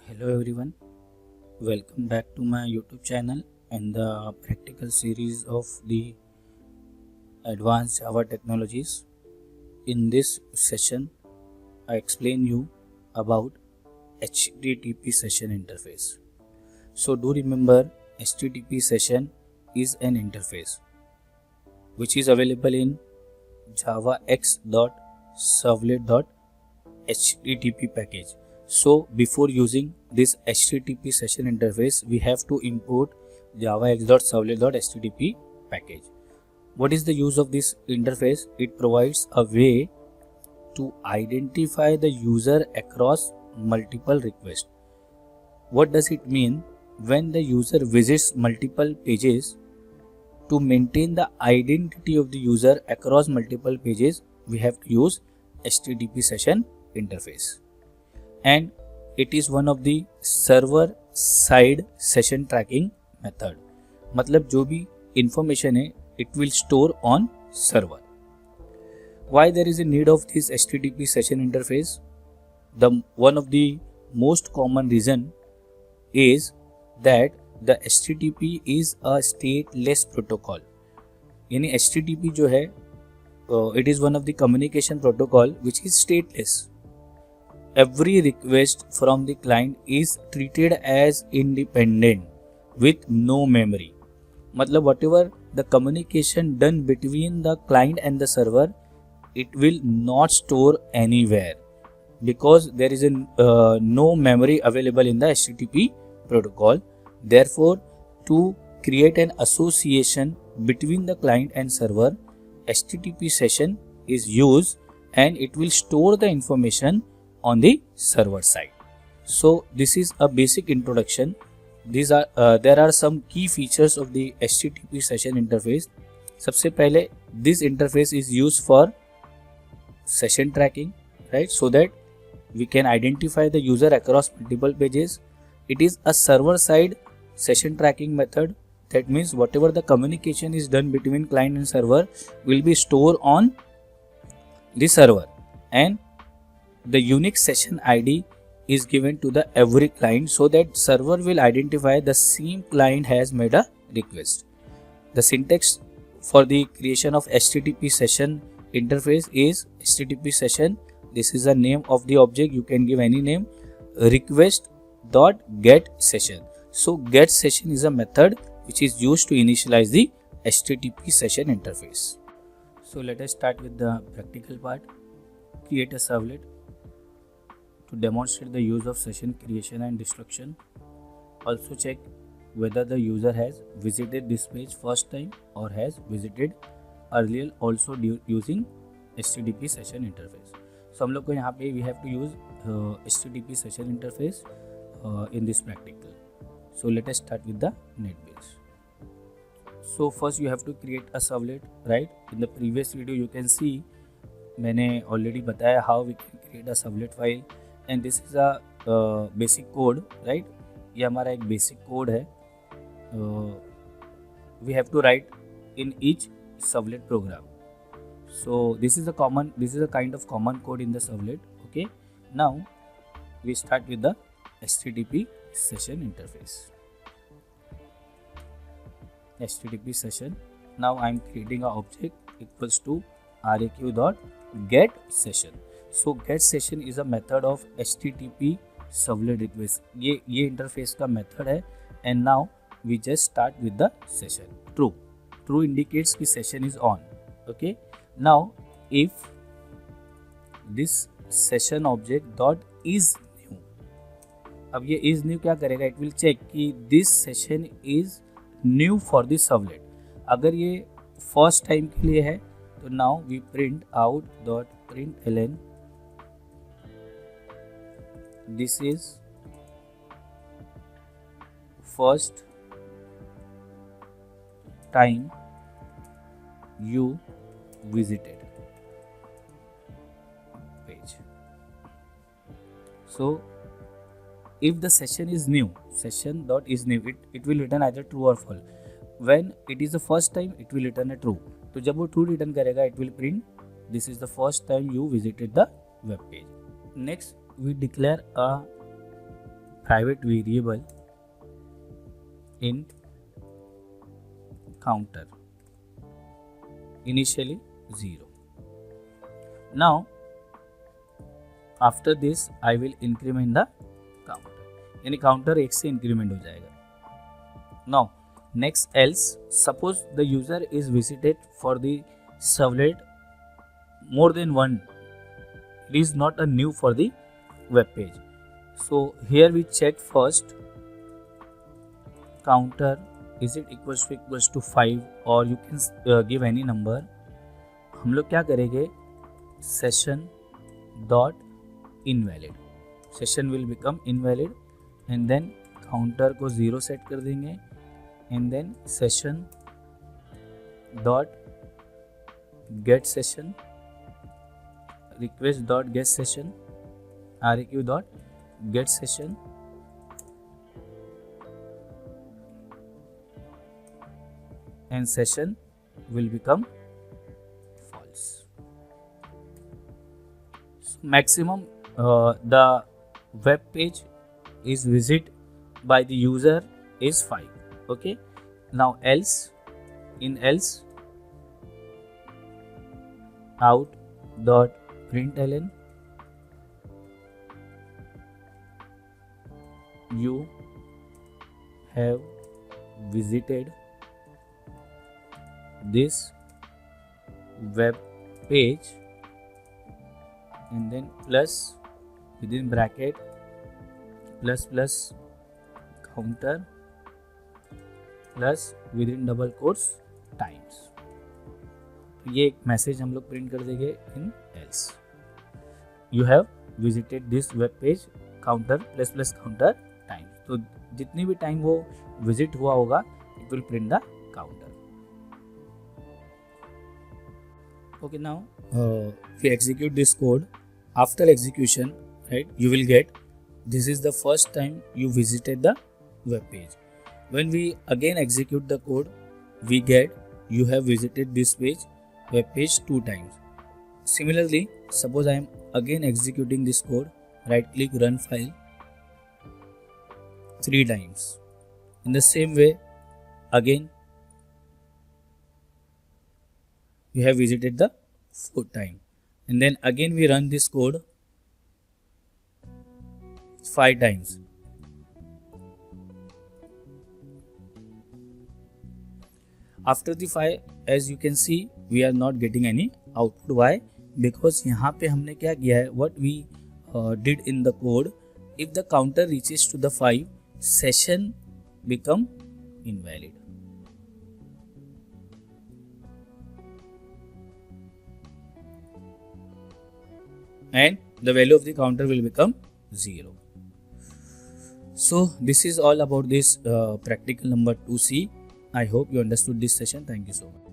Hello everyone, welcome back to my YouTube channel and the practical series of the advanced Java technologies. In this session, I explain you about HTTP session interface. So do remember HTTP session is an interface which is available in javax.servlet.http package. So before using this HTTP session interface, we have to import javax.servlet.http package. What is the use of this interface? It provides a way to identify the user across multiple requests. What does it mean? When the user visits multiple pages, to maintain the identity of the user across multiple pages, we have to use HTTP session interface. And it is one of the server side session tracking method. मतलब जो भी information है, it will store on server. Why there is a need of this HTTP session interface? The one of the most common reason is that the HTTP is a stateless protocol. यानी HTTP जो है, it is one of the communication protocol which is stateless. Every request from the client is treated as independent with no memory. मतलब whatever the communication done between the client and the server, it will not store anywhere because there is no memory available in the HTTP protocol. Therefore, to create an association between the client and server, HTTP session is used and it will store the information on the server side. So this is a basic introduction. There are some key features of the HTTP session interface. सबसे पहले, this interface is used for session tracking, right? So that we can identify the user across multiple pages. It is a server side session tracking method. That means whatever the communication is done between client and server will be stored on the server, and the unique session ID is given to the every client so that server will identify the same client has made a request. The syntax for the creation of HTTP session interface is HTTP session. This is the name of the object. You can give any name. Request.get session. So get session is a method which is used to initialize the HTTP session interface. So let us start with the practical part. Create a servlet to demonstrate the use of session creation and destruction. Also check whether the user has visited this page first time or has visited earlier also using HTTP session interface. So हम लोग को यहाँ पे we have to use HTTP session interface in this practical. So let us start with the NetBeans. So first you have to create a servlet, right? In the previous video you can see मैंने already बताया how we can create a servlet file. And this is a basic code, right? ये हमारा एक basic code है. We have to write in each servlet program. So this is a kind of common code in the servlet. Okay. Now we start with the HTTP session interface. HTTP session. Now I am creating an object equals to raq.get session. So get session is a method of HTTP servlet request. ये interface का method है. And now we just start with the session. True indicates कि session is on. Okay. Now if this session object dot is new, अब ये is new क्या करेगा? It will check कि this session is new for this servlet. अगर ये first time के लिए है तो now we print out dot println this is first time you visited page. So if the session is new, session dot is new, it will return either true or false. When it is the first time, it will return a true. तो जब वो true return करेगा, it will print this is the first time you visited the web page. Next we declare a private variable in counter, initially 0. Now after this I will increment the counter, यानी counter 1 से increment हो जाएगा. Now next else, suppose the user is visited for the servlet more than one, it is not a new for the web page. So here we check first counter, is it equals to 5 or you can give any number. हम लोग क्या करेंगे, session dot invalid, session will become invalid and then counter को 0 set कर देंगे and then session dot get session, request dot get session, req dot get session, and session will become false. So maximum the web page is visited by the user is 5. Okay, now else, in else out dot println you have visited this web page and then plus within bracket plus plus counter plus with in double quotes times. तो ये एक message हम लोग print कर देंगे in else, you have visited this web page counter plus plus counter times. तो जितनी भी टाइम वो विजिट हुआ होगा it will print the counter. Okay, now we execute this code. After execution, right, you will get this is the first time you visited the web page. When we again execute the code, we get you have visited this web page 2 times. Similarly, suppose I am again executing this code, right click run file 3 times. In the same way, again you have visited the 4th time, and then again we run this code 5 times. After the 5, as you can see, we are not getting any output. Why? Because यहाँ पे हमने क्या किया है, what we did in the code, if the counter reaches to the 5, session become invalid. And the value of the counter will become 0. So this is all about this practical number 2C. I hope you understood this session. Thank you so much.